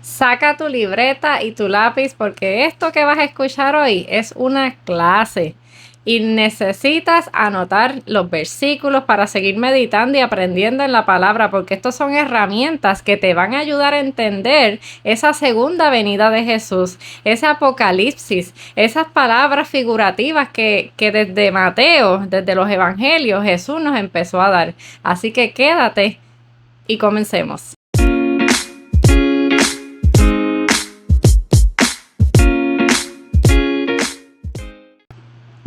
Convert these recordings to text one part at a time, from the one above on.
Saca tu libreta y tu lápiz porque esto que vas a escuchar hoy es una clase y necesitas anotar los versículos para seguir meditando y aprendiendo en la palabra, porque estos son herramientas que te van a ayudar a entender esa segunda venida de Jesús, ese apocalipsis, esas palabras figurativas que desde Mateo, desde los evangelios, Jesús nos empezó a dar. Así que quédate y comencemos.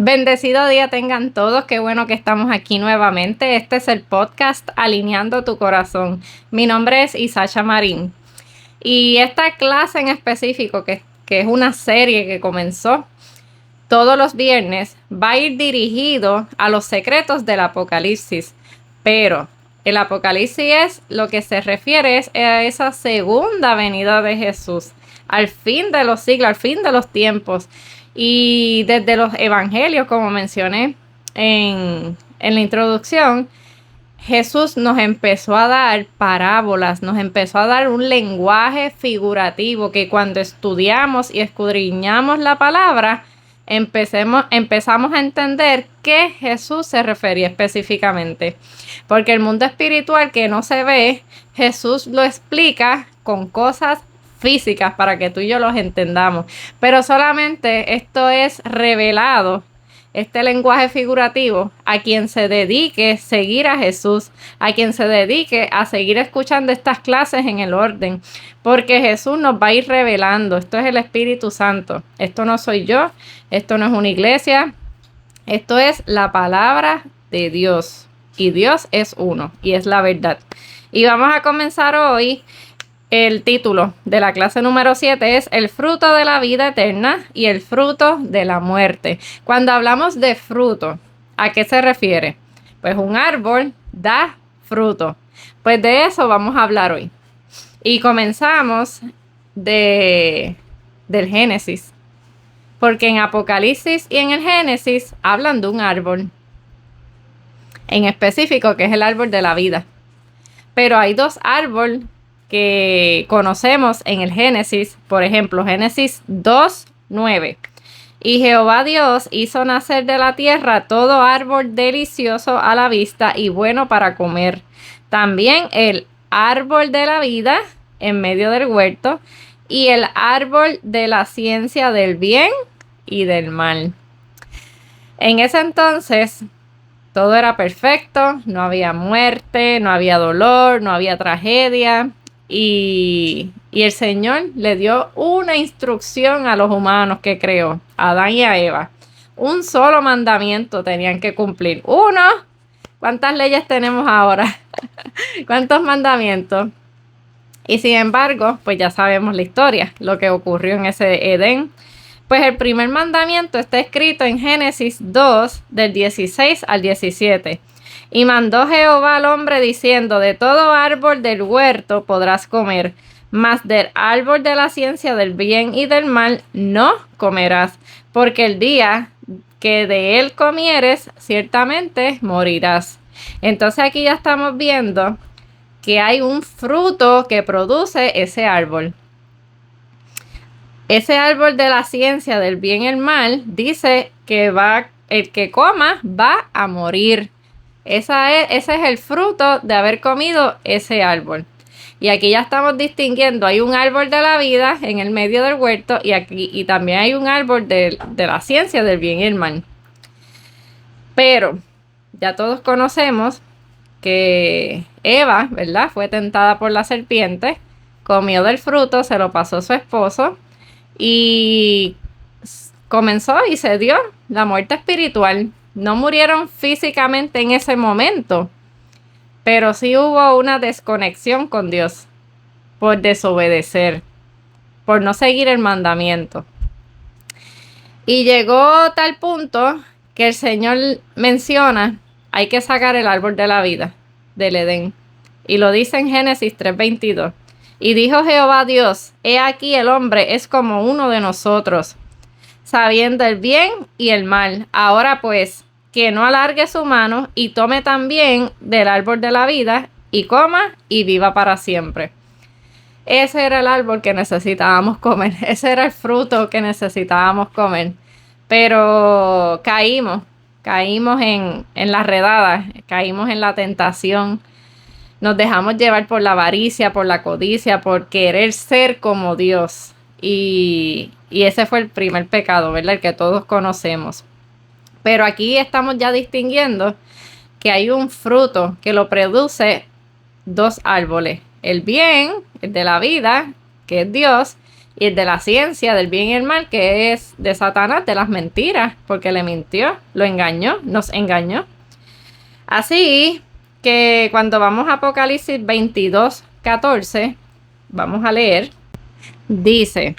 Bendecido día tengan todos, qué bueno que estamos aquí nuevamente. Este es el podcast Alineando tu Corazón. Mi nombre es Isacha Marín y esta clase en específico, que es una serie que comenzó todos los viernes, va a ir dirigido a los secretos del Apocalipsis, pero el Apocalipsis es lo que se refiere es a esa segunda venida de Jesús, al fin de los siglos, al fin de los tiempos. Y desde los evangelios, como mencioné en la introducción, Jesús nos empezó a dar parábolas, nos empezó a dar un lenguaje figurativo que cuando estudiamos y escudriñamos la palabra, empezamos a entender qué Jesús se refería específicamente. Porque el mundo espiritual que no se ve, Jesús lo explica con cosas físicas para que tú y yo los entendamos, pero solamente esto es revelado, este lenguaje figurativo, a quien se dedique a seguir a Jesús, a quien se dedique a seguir escuchando estas clases en el orden, porque Jesús nos va a ir revelando. Esto es el Espíritu Santo, esto no soy yo, esto no es una iglesia, esto es la palabra de Dios, y Dios es uno, y es la verdad. Y vamos a comenzar hoy. El título de la clase número 7 es El fruto de la vida eterna y el fruto de la muerte. Cuando hablamos de fruto, ¿a qué se refiere? Pues un árbol da fruto. Pues de eso vamos a hablar hoy. Y comenzamos del Génesis. Porque en Apocalipsis y en el Génesis hablan de un árbol en específico, que es el árbol de la vida. Pero hay dos árboles que conocemos en el Génesis, por ejemplo, Génesis 2:9. Y Jehová Dios hizo nacer de la tierra todo árbol delicioso a la vista y bueno para comer. También el árbol de la vida en medio del huerto y el árbol de la ciencia del bien y del mal. En ese entonces todo era perfecto, no había muerte, no había dolor, no había tragedia. Y el Señor le dio una instrucción a los humanos que creó, a Adán y a Eva. Un solo mandamiento tenían que cumplir. Uno. ¿Cuántas leyes tenemos ahora? ¿Cuántos mandamientos? Y sin embargo, pues ya sabemos la historia, lo que ocurrió en ese Edén. Pues el primer mandamiento está escrito en Génesis 2, del 16 al 17. Y mandó Jehová al hombre diciendo: de todo árbol del huerto podrás comer, mas del árbol de la ciencia del bien y del mal no comerás, porque el día que de él comieres, ciertamente morirás. Entonces aquí ya estamos viendo que hay un fruto que produce ese árbol. Ese árbol de la ciencia del bien y el mal dice que el que coma va a morir. Ese es el fruto de haber comido ese árbol. Y aquí ya estamos distinguiendo, hay un árbol de la vida en el medio del huerto y también hay un árbol de la ciencia del bien y el mal. Pero ya todos conocemos que Eva, ¿verdad?, fue tentada por la serpiente, comió del fruto, se lo pasó a su esposo y comenzó y se dio la muerte espiritual. No murieron físicamente en ese momento, pero sí hubo una desconexión con Dios por desobedecer, por no seguir el mandamiento. Y llegó tal punto que el Señor menciona, hay que sacar el árbol de la vida del Edén. Y lo dice en Génesis 3:22. Y dijo Jehová Dios: he aquí el hombre es como uno de nosotros, sabiendo el bien y el mal. Ahora pues, que no alargue su mano y tome también del árbol de la vida y coma y viva para siempre. ese era el árbol que necesitábamos comer, ese era el fruto que necesitábamos comer. Pero caímos en la redada, caímos en la tentación, nos dejamos llevar por la avaricia, por la codicia, por querer ser como Dios. Y ese fue el primer pecado, ¿verdad? El que todos conocemos. Pero aquí estamos ya distinguiendo que hay un fruto que lo produce dos árboles. El bien, el de la vida, que es Dios, y el de la ciencia, del bien y el mal, que es de Satanás, de las mentiras, porque le mintió, lo engañó, nos engañó. Así que cuando vamos a Apocalipsis 22:14, vamos a leer, dice: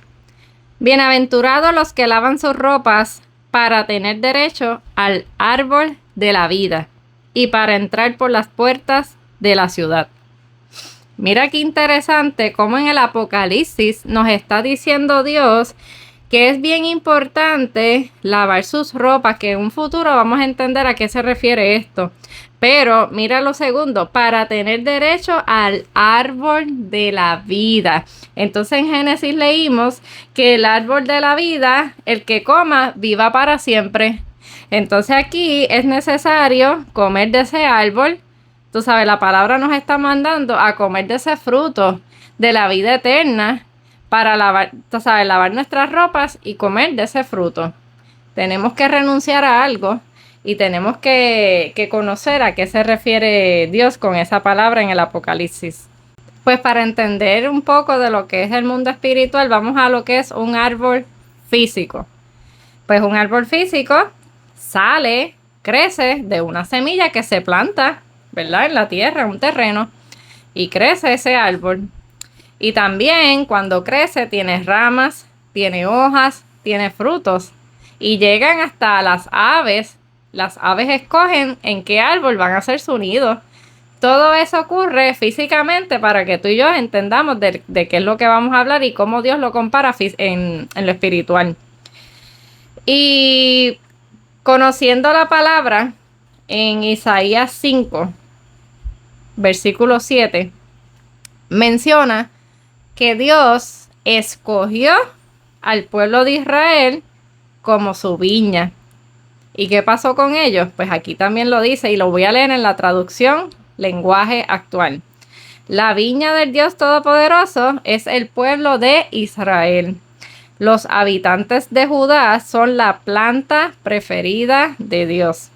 bienaventurados los que lavan sus ropas para tener derecho al árbol de la vida y para entrar por las puertas de la ciudad. Mira qué interesante cómo en el Apocalipsis nos está diciendo Dios que es bien importante lavar sus ropas, que en un futuro vamos a entender a qué se refiere esto. Pero mira lo segundo, para tener derecho al árbol de la vida. Entonces en Génesis leímos que el árbol de la vida, el que coma, viva para siempre. Entonces aquí es necesario comer de ese árbol. Tú sabes, la palabra nos está mandando a comer de ese fruto de la vida eterna para lavar, tú sabes, lavar nuestras ropas y comer de ese fruto. Tenemos que renunciar a algo y tenemos que conocer a qué se refiere Dios con esa palabra en el Apocalipsis. Pues para entender un poco de lo que es el mundo espiritual, vamos a lo que es un árbol físico. Pues un árbol físico sale, crece de una semilla que se planta, ¿verdad? En la tierra, en un terreno, y crece ese árbol. Y también cuando crece tiene ramas, tiene hojas, tiene frutos. Y llegan hasta las aves. Las aves escogen en qué árbol van a hacer su nido. Todo eso ocurre físicamente para que tú y yo entendamos de qué es lo que vamos a hablar y cómo Dios lo compara en lo espiritual. Y conociendo la palabra en Isaías 5, versículo 7, menciona que Dios escogió al pueblo de Israel como su viña. ¿Y qué pasó con ellos? Pues aquí también lo dice y lo voy a leer en la traducción lenguaje actual. La viña del Dios Todopoderoso es el pueblo de Israel. Los habitantes de Judá son la planta preferida de Dios.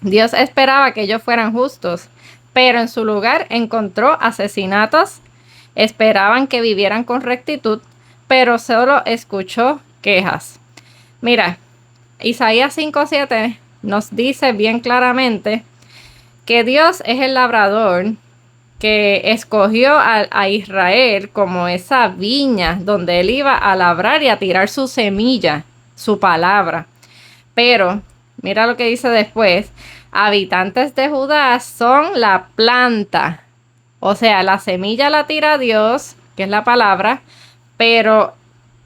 Dios esperaba que ellos fueran justos, pero en su lugar encontró asesinatos. Esperaban que vivieran con rectitud, pero solo escuchó quejas. Mira, Isaías 5:7 nos dice bien claramente que Dios es el labrador que escogió a Israel como esa viña donde él iba a labrar y a tirar su semilla, su palabra. Pero, mira lo que dice después, habitantes de Judá son la planta. O sea, la semilla la tira Dios, que es la palabra, pero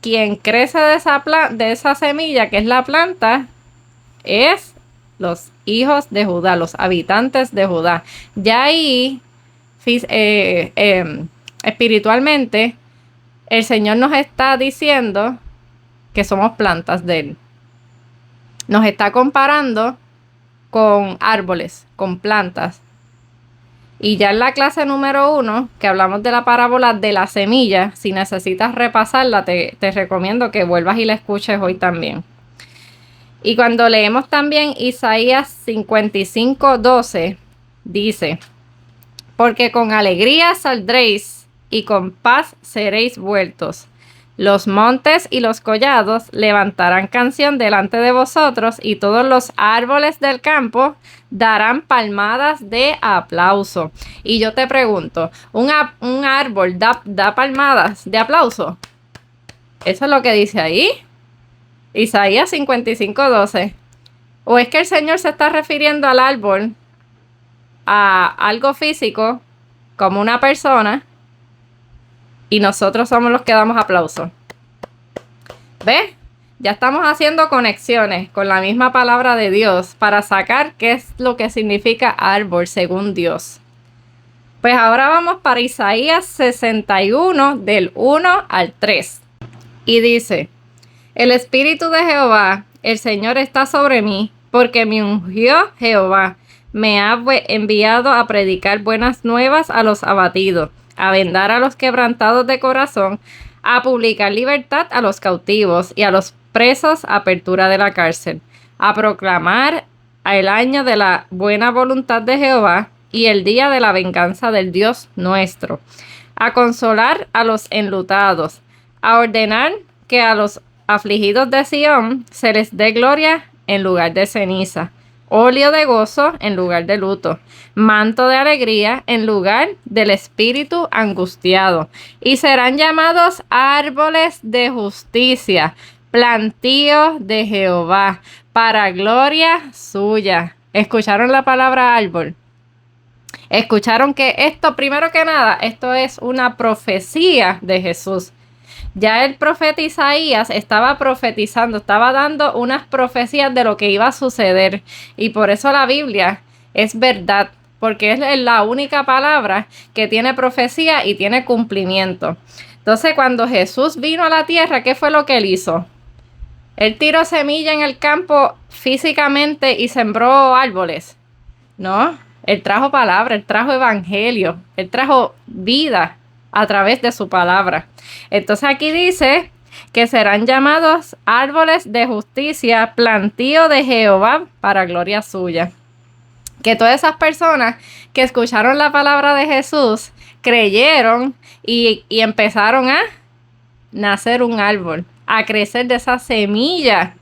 quien crece de esa semilla, que es la planta, es los hijos de Judá, los habitantes de Judá. Ya ahí, espiritualmente, el Señor nos está diciendo que somos plantas de Él. Nos está comparando con árboles, con plantas. Y ya en la clase número 1, que hablamos de la parábola de la semilla, si necesitas repasarla, te recomiendo que vuelvas y la escuches hoy también. Y cuando leemos también Isaías 55:12, dice: porque con alegría saldréis y con paz seréis vueltos. Los montes y los collados levantarán canción delante de vosotros, y todos los árboles del campo darán palmadas de aplauso. Y yo te pregunto, ¿un árbol da palmadas de aplauso? Eso es lo que dice ahí. Isaías 55:12. ¿O es que el Señor se está refiriendo al árbol, a algo físico, como una persona, y nosotros somos los que damos aplauso? ¿Ves? Ya estamos haciendo conexiones con la misma palabra de Dios para sacar qué es lo que significa árbol según Dios. Pues ahora vamos para Isaías 61 del 1 al 3. Y dice: el Espíritu de Jehová, el Señor está sobre mí, porque me ungió Jehová. Me ha enviado a predicar buenas nuevas a los abatidos, a vendar a los quebrantados de corazón, a publicar libertad a los cautivos y a los presos apertura de la cárcel, a proclamar el año de la buena voluntad de Jehová y el día de la venganza del Dios nuestro, a consolar a los enlutados, a ordenar que a los afligidos de Sión se les dé gloria en lugar de ceniza, óleo de gozo en lugar de luto, manto de alegría en lugar del espíritu angustiado, y serán llamados árboles de justicia, plantío de Jehová, para gloria suya. ¿Escucharon la palabra árbol? Escucharon que esto, primero que nada, esto es una profecía de Jesús. Ya el profeta Isaías estaba profetizando, estaba dando unas profecías de lo que iba a suceder. Y por eso la Biblia es verdad, porque es la única palabra que tiene profecía y tiene cumplimiento. Entonces, cuando Jesús vino a la tierra, ¿qué fue lo que él hizo? Él tiró semilla en el campo físicamente y sembró árboles. No, él trajo palabra, él trajo evangelio, él trajo vida a través de su palabra. Entonces aquí dice que serán llamados árboles de justicia, plantío de Jehová para gloria suya. Que todas esas personas que escucharon la palabra de Jesús creyeron y empezaron a nacer un árbol, a crecer de esa semilla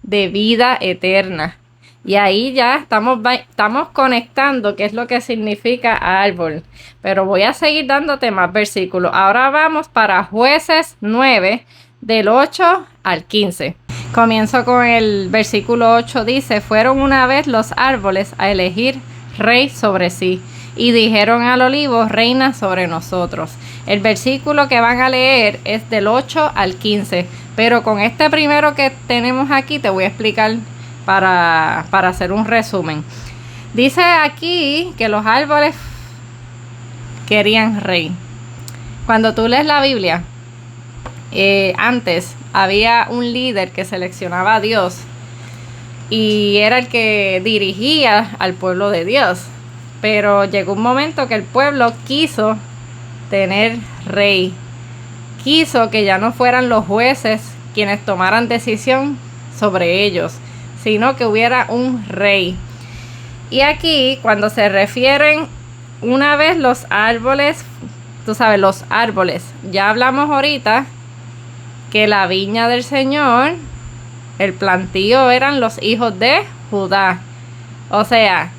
de vida eterna. Y ahí ya estamos conectando qué es lo que significa árbol. Pero voy a seguir dándote más versículos. Ahora vamos para Jueces 9, del 8 al 15. Comienzo con el versículo 8. Dice: fueron una vez los árboles a elegir rey sobre sí, y dijeron al olivo: reina sobre nosotros. El versículo que van a leer es del 8 al 15. Pero con este primero que tenemos aquí te voy a explicar para hacer un resumen. Dice aquí que los árboles querían rey. Cuando tú lees la Biblia, antes había un líder que seleccionaba a Dios y era el que dirigía al pueblo de Dios. Pero llegó un momento que el pueblo quiso tener rey. Quiso que ya no fueran los jueces quienes tomaran decisión sobre ellos, sino que hubiera un rey. Y aquí, cuando se refieren una vez los árboles, tú sabes, los árboles, ya hablamos ahorita que la viña del Señor, el plantío, eran los hijos de Judá. O sea,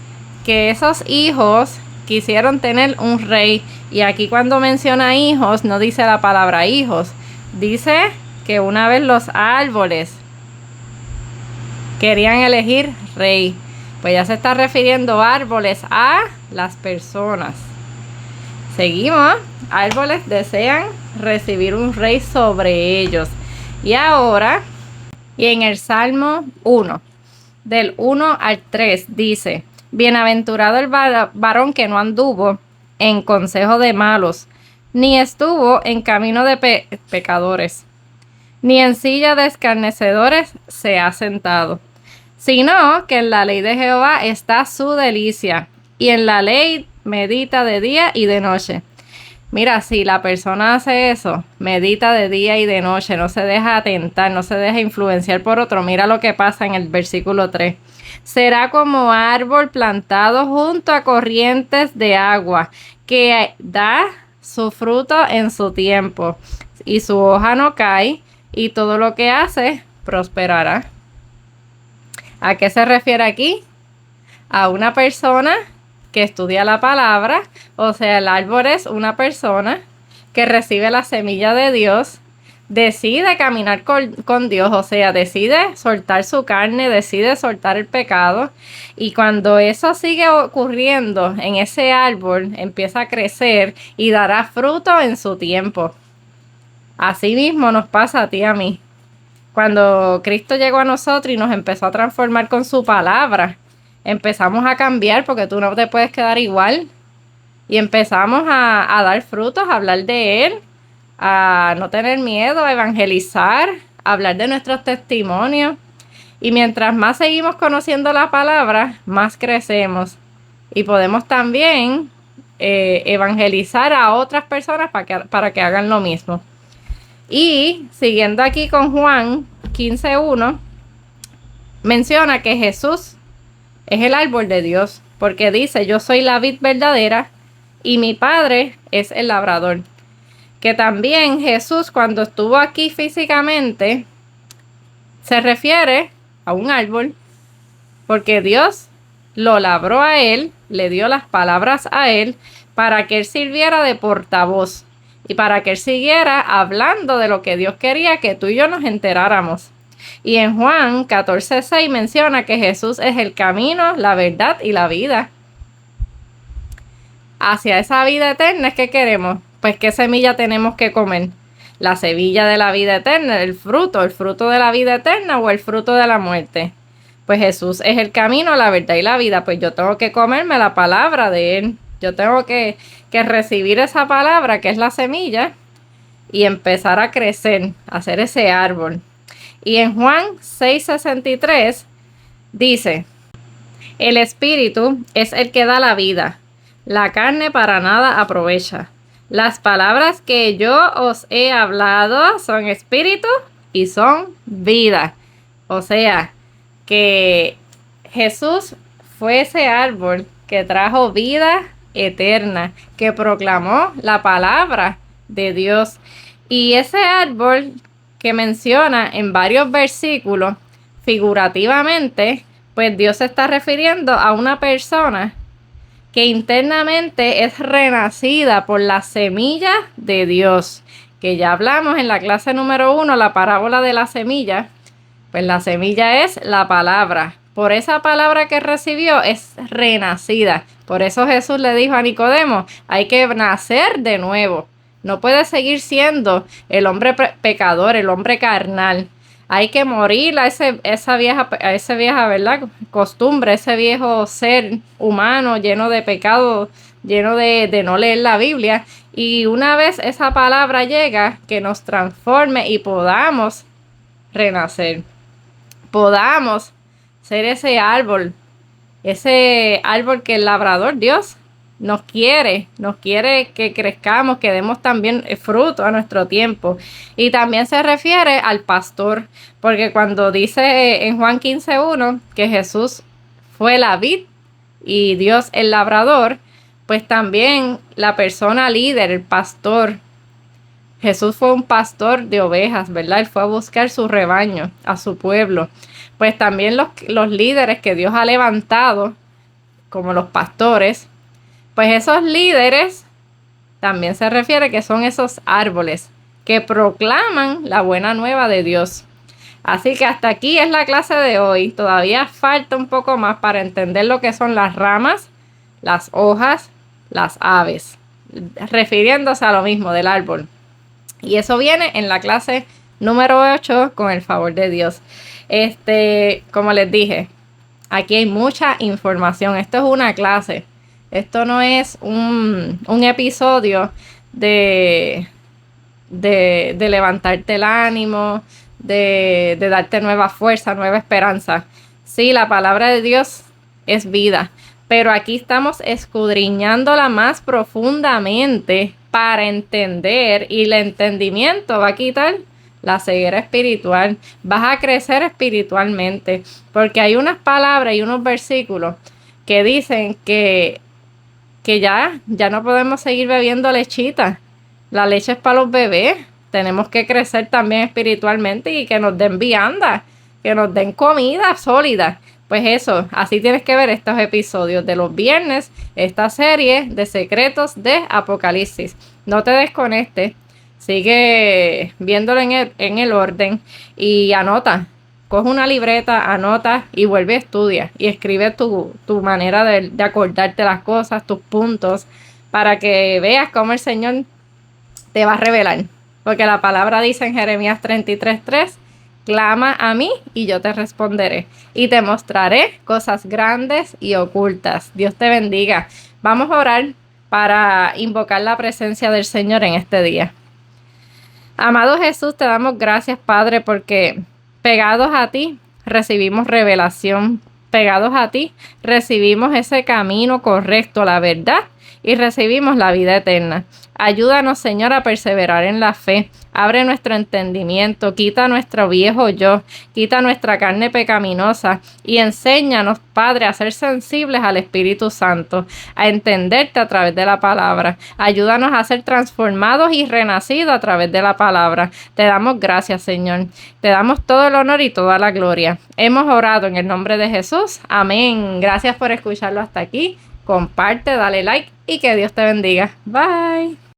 que esos hijos quisieron tener un rey. Y aquí cuando menciona hijos, no dice la palabra hijos, dice que una vez los árboles querían elegir rey. Pues ya se está refiriendo árboles a las personas. Seguimos. Árboles desean recibir un rey sobre ellos. Y ahora, y en el Salmo 1, del 1 al 3, dice: bienaventurado el varón que no anduvo en consejo de malos, ni estuvo en camino de pecadores, ni en silla de escarnecedores se ha sentado, sino que en la ley de Jehová está su delicia, y en la ley medita de día y de noche. Mira, si la persona hace eso, medita de día y de noche, no se deja tentar, no se deja influenciar por otro, mira lo que pasa en el versículo 3. Será como árbol plantado junto a corrientes de agua, que da su fruto en su tiempo, y su hoja no cae, y todo lo que hace prosperará. ¿A qué se refiere aquí? A una persona que estudia la palabra, o sea, el árbol es una persona que recibe la semilla de Dios, decide caminar con Dios, o sea, decide soltar su carne, decide soltar el pecado, y cuando eso sigue ocurriendo en ese árbol, empieza a crecer y dará fruto en su tiempo. Así mismo nos pasa a ti y a mí. Cuando Cristo llegó a nosotros y nos empezó a transformar con su palabra, empezamos a cambiar porque tú no te puedes quedar igual. y empezamos a dar frutos, a hablar de Él, a no tener miedo, a evangelizar, a hablar de nuestros testimonios. Y mientras más seguimos conociendo la palabra, más crecemos. Y podemos también evangelizar a otras personas para que hagan lo mismo. Y siguiendo aquí con Juan 15:1, menciona que Jesús es el árbol de Dios, porque dice: yo soy la vid verdadera y mi Padre es el labrador. Que también Jesús, cuando estuvo aquí físicamente, se refiere a un árbol, porque Dios lo labró a Él, le dio las palabras a Él, para que Él sirviera de portavoz y para que Él siguiera hablando de lo que Dios quería que tú y yo nos enteráramos. Y en Juan 14:6 menciona que Jesús es el camino, la verdad y la vida. Hacia esa vida eterna es que queremos. Pues, ¿qué semilla tenemos que comer? La semilla de la vida eterna, el fruto de la vida eterna o el fruto de la muerte. Pues Jesús es el camino, la verdad y la vida. Pues yo tengo que comerme la palabra de Él. Yo tengo que recibir esa palabra que es la semilla y empezar a crecer, a hacer ese árbol. Y en Juan 6:63 dice: el Espíritu es el que da la vida. La carne para nada aprovecha. Las palabras que yo os he hablado son espíritu y son vida. O sea, que Jesús fue ese árbol que trajo vida eterna, que proclamó la palabra de Dios. Y ese árbol que menciona en varios versículos, figurativamente, pues Dios se está refiriendo a una persona que internamente es renacida por la semilla de Dios, que ya hablamos en la clase número 1, la parábola de la semilla. Pues la semilla es la palabra. Por esa palabra que recibió es renacida. Por eso Jesús le dijo a Nicodemo: hay que nacer de nuevo. No puede seguir siendo el hombre pecador, el hombre carnal. Hay que morir a esa vieja, ¿verdad?, costumbre, ese viejo ser humano lleno de pecado, lleno de no leer la Biblia. Y una vez esa palabra llega, que nos transforme y podamos renacer. Podamos ser ese árbol que el labrador Dios nos quiere que crezcamos, que demos también fruto a nuestro tiempo. Y también se refiere al pastor, porque cuando dice en Juan 15:1 que Jesús fue la vid y Dios el labrador, pues también la persona líder, el pastor. Jesús fue un pastor de ovejas, ¿verdad? Él fue a buscar su rebaño, a su pueblo. Pues también los líderes que Dios ha levantado, como los pastores, pues esos líderes también se refiere que son esos árboles que proclaman la buena nueva de Dios. Así que hasta aquí es la clase de hoy. Todavía falta un poco más para entender lo que son las ramas, las hojas, las aves, refiriéndose a lo mismo del árbol. Y eso viene en la clase número 8 con el favor de Dios. Como les dije, aquí hay mucha información. Esto es una clase. Esto no es un episodio de levantarte el ánimo, de darte nueva fuerza, nueva esperanza. Sí, la palabra de Dios es vida, pero aquí estamos escudriñándola más profundamente para entender, y el entendimiento va a quitar la ceguera espiritual. Vas a crecer espiritualmente, porque hay unas palabras y unos versículos que dicen que ya no podemos seguir bebiendo lechita. La leche es para los bebés. Tenemos que crecer también espiritualmente y que nos den vianda, que nos den comida sólida. Pues eso, así tienes que ver estos episodios de los viernes, esta serie de secretos de Apocalipsis. No te desconectes, sigue viéndolo en el orden y anota. Coge una libreta, anota y vuelve a estudiar y escribe tu manera de acordarte las cosas, tus puntos, para que veas cómo el Señor te va a revelar. Porque la palabra dice en Jeremías 33:3: clama a mí y yo te responderé y te mostraré cosas grandes y ocultas. Dios te bendiga. Vamos a orar para invocar la presencia del Señor en este día. Amado Jesús, te damos gracias, Padre, porque pegados a ti recibimos revelación, pegados a ti recibimos ese camino correcto, la verdad, y recibimos la vida eterna. Ayúdanos, Señor, a perseverar en la fe. Abre nuestro entendimiento, quita nuestro viejo yo, quita nuestra carne pecaminosa y enséñanos, Padre, a ser sensibles al Espíritu Santo, a entenderte a través de la palabra. Ayúdanos a ser transformados y renacidos a través de la palabra. Te damos gracias, Señor. Te damos todo el honor y toda la gloria. Hemos orado en el nombre de Jesús. Amén. Gracias por escucharlo hasta aquí. Comparte, dale like y que Dios te bendiga. Bye.